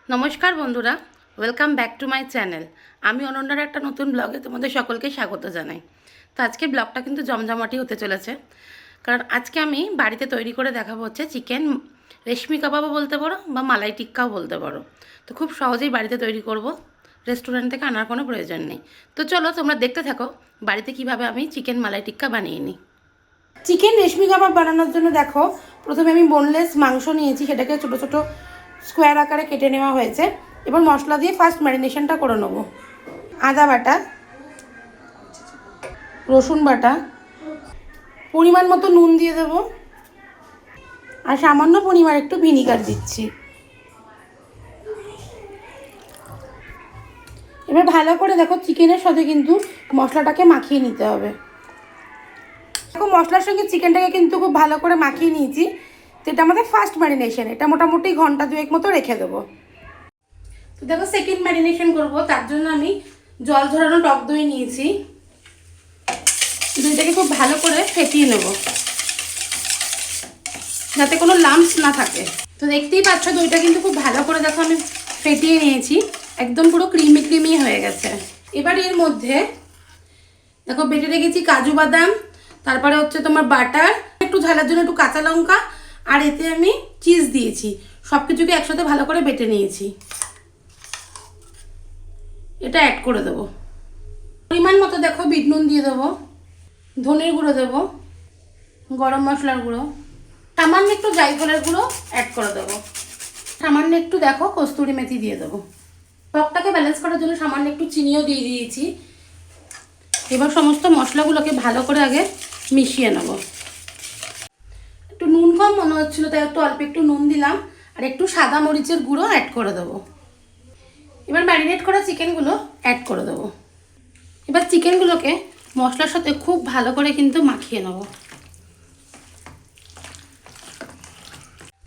নমস্কার বন্ধুরা, welcome back to my channel. আমি অনন্যার একটা নতুন ব্লগে তোমাদের সকলকে স্বাগত জানাই। তো আজকে ব্লগটা কিন্তু জমজমাটি হতে চলেছে, কারণ আজকে আমি বাড়িতে তৈরি করে দেখাবো হচ্ছে চিকেন রেশমি কাবাবও বলতে পারো বা মালাই টিক্কাও বলতে পারো। তো খুব সহজেই বাড়িতে তৈরি করব, রেস্টুরেন্ট থেকে আনার কোনো প্রয়োজন নেই। তো চলো তোমরা দেখতে থাকো বাড়িতে কিভাবে আমি চিকেন মালাই টিক্কা বানিয়ে নিই। চিকেন রেশমি কাবাব বানানোর জন্য দেখো, প্রথমে আমি বোনলেস মাংস নিয়েছি, সেটাকে ছোটো ছোটো স্কোয়ার আকারে কেটে নেওয়া হয়েছে। এবার মশলা দিয়ে ফার্স্ট ম্যারিনেশনটা করে নেব। আদা বাটা, রসুন বাটা, পরিমাণ মতো নুন দিয়ে দেবো, আর সামান্য পরিমাণ একটু ভিনিগার দিচ্ছি। এবার ভালো করে দেখো চিকেনের সাথে কিন্তু মশলাটাকে মাখিয়ে নিতে হবে। দেখো মশলার সঙ্গে চিকেনটাকে কিন্তু খুব ভালো করে মাখিয়ে নিয়েছি। তো এটা আমাদের ফার্স্ট ম্যারিনেশন, এটা মোটামুটি ঘন্টা দুয়েক মতো রেখে দেবো। তো দেখো সেকেন্ড ম্যারিনেশন করবো, তার জন্য আমি জল ঝরানো টক দই নিয়েছি। দইটাকে খুব ভালো করে ফেটিয়ে নেব যাতে কোনো লাম্পস না থাকে। তো দেখতেই পাচ্ছ দইটা কিন্তু খুব ভালো করে দেখো আমি ফেটিয়ে নিয়েছি, একদম পুরো ক্রিমি ক্রিমি হয়ে গেছে। এবার এর মধ্যে দেখো বেটে রেখেছি কাজু বাদাম, তারপরে হচ্ছে তোমার বাটার, একটু ঝালের জন্য একটু কাঁচা লঙ্কা, আর এতে আমি চিজ দিয়েছি। সব কিছুকে একসাথে ভালো করে বেটে নিয়েছি। এটা অ্যাড করে দেবো। পরিমাণ মতো দেখো বিট নুন দিয়ে দেবো, ধনের গুঁড়ো দেবো, গরম মশলার গুঁড়ো, সামান্য একটু জায়ফলের গুঁড়ো অ্যাড করে দেবো, সামান্য একটু দেখো কস্তুরি মেথি দিয়ে দেবো। টকটাকে ব্যালেন্স করার জন্য সামান্য একটু চিনিও দিয়ে দিয়েছি। এবার সমস্ত মশলাগুলোকে ভালো করে আগে মিশিয়ে নেব। একটু নুন কম মনে হচ্ছিলো, তাই একটু অল্প একটু নুন দিলাম, আর একটু সাদা মরিচের গুঁড়ো অ্যাড করে দেবো। এবার ম্যারিনেট করা চিকেনগুলো অ্যাড করে দেবো। এবার চিকেনগুলোকে মশলার সাথে খুব ভালো করে কিন্তু মাখিয়ে নেব।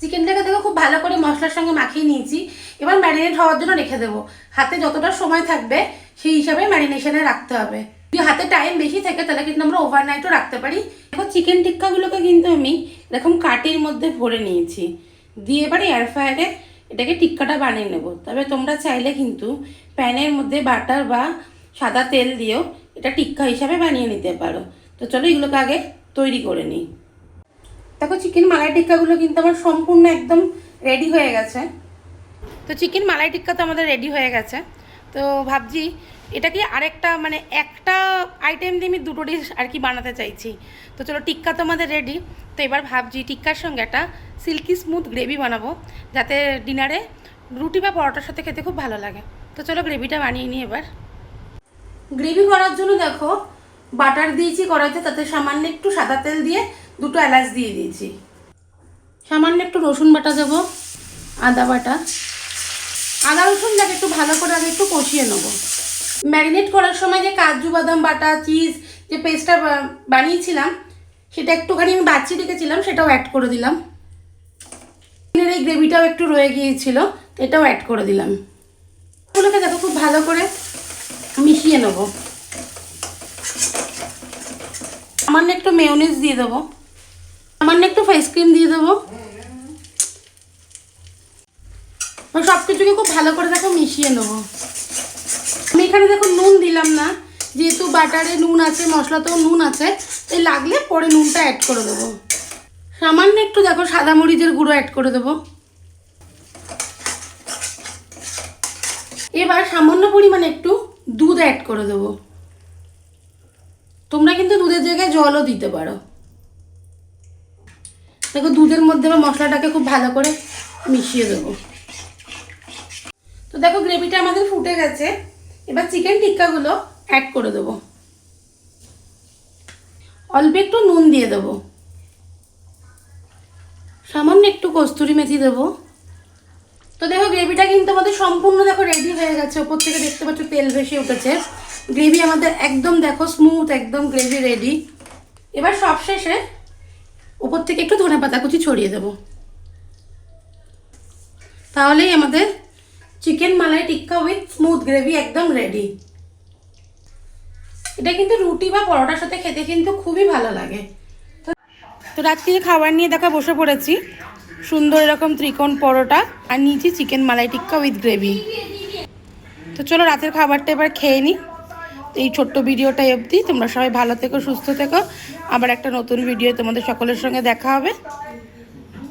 চিকেনটাকে দেখো খুব ভালো করে মশলার সঙ্গে মাখিয়ে নিয়েছি। এবার ম্যারিনেট হওয়ার জন্য রেখে দেবো। হাতে যতটা সময় থাকবে সেই হিসাবে ম্যারিনেশনে রাখতে হবে। যদি হাতে টাইম বেশি থাকে তাহলে কিন্তু আমরা ওভারনাইটও রাখতে পারি। দেখো চিকেন টিক্কাগুলোকে কিন্তু আমি এরকম কাটির মধ্যে ভরে নিয়েছি, দিয়ে এবারে এয়ার ফ্রায়ারে এটাকে টিক্কাটা বানিয়ে নেব। তবে তোমরা চাইলে কিন্তু প্যানের মধ্যে বাটার বা সাদা তেল দিয়েও এটা টিক্কা হিসাবে বানিয়ে নিতে পারো। তো চলো এগুলোকে আগে তৈরি করে নিই। দেখো চিকেন মালাই টিক্কাগুলো কিন্তু আমার সম্পূর্ণ একদম রেডি হয়ে গেছে। তো চিকেন মালাই টিক্কা তো আমাদের রেডি হয়ে গেছে। তো ভাবছি এটা কি আরেকটা মানে একটা আইটেম দিয়ে আমি দুটো ডিশ আর কি বানাতে চাইছি। তো চলো টিক্কা তো আমাদের রেডি। তো এবার ভাবছি টিক্কার সঙ্গে একটা সিল্কি স্মুথ গ্রেভি বানাবো, যাতে ডিনারে রুটি বা পরোটার সাথে খেতে খুব ভালো লাগে। তো চলো গ্রেভিটা বানিয়ে নিই। এবার গ্রেভি করার জন্য দেখো বাটার দিয়েছি কড়াইতে, তাতে সামান্য একটু সাদা তেল দিয়ে দুটো এলাচ দিয়ে দিয়েছি, সামান্য একটু রসুন বাটা দেবো, আদা বাটা, আদা রসুনটাকে একটু ভালো করে আগে একটু কষিয়ে নেবো। ম্যারিনেট করার সময় যে কাজু বাদাম বাটা চিজ যে পেস্টটা বানিয়েছিলাম সেটা একটুখানি আমি বাচ্চি রেখেছিলাম, সেটাও অ্যাড করে দিলাম। এই গ্রেভিটাও একটু রয়ে গিয়েছিল, এটাও অ্যাড করে দিলাম। এগুলোকে দেখো খুব ভালো করে মিশিয়ে নেবো। সামান্য একটু মেয়োনিজ দিয়ে দেবো, সামান্য একটু ফেস ক্রিম দিয়ে দেবো। সব কিছুকে খুব ভালো করে দেখো মিশিয়ে নেবো। আমি এখানে দেখো নুন দিলাম না, যেহেতু বাটারে নুন আছে, মশলাতেও নুন আছে, তাই লাগলে পরে নুনটা অ্যাড করে দেবো। সামান্য একটু দেখো সাদা মরিচের গুঁড়ো অ্যাড করে দেবো। এবার সামান্য পরিমাণে একটু দুধ অ্যাড করে দেবো। তোমরা কিন্তু দুধের জায়গায় জলও দিতে পারো। দেখো দুধের মধ্যে আবার মশলাটাকে খুব ভালো করে মিশিয়ে দেবো। তো দেখো গ্রেভিটা আমাদের ফুটে গেছে। এবার চিকেন টিক্কাগুলো অ্যাড করে দেবো। অল্প একটু নুন দিয়ে দেবো, সামান্য একটু কস্তুরি মেথি দেবো। তো দেখো গ্রেভিটা কিন্তু আমাদের সম্পূর্ণ দেখো রেডি হয়ে গেছে। ওপর থেকে দেখতে পাচ্ছ তেল ভেসে উঠেছে। গ্রেভি আমাদের একদম দেখো স্মুথ, একদম গ্রেভি রেডি। এবার সবশেষে ওপর থেকে একটু ধনেপাতা কুচি ছড়িয়ে দেবো। তাহলেই আমাদের chicken malai tikka with smooth gravy একদম রেডি। এটা কিন্তু রুটি বা পরোটার সাথে খেতে কিন্তু খুবই ভালো লাগে। তো রাত্রিরে খাবার নিয়ে দেখা বসে পড়েছি। সুন্দর এরকম ত্রিকোণ পরোটা, আর নিয়েছি chicken malai tikka with gravy. তো চলো রাতের খাবারটা এবার খেয়ে নিই। এই ছোট্ট ভিডিওটাই অবধি। তোমরা সবাই ভালো থেকো, সুস্থ থেকো। আবার একটা নতুন ভিডিও তোমাদের সকলের সঙ্গে দেখা হবে।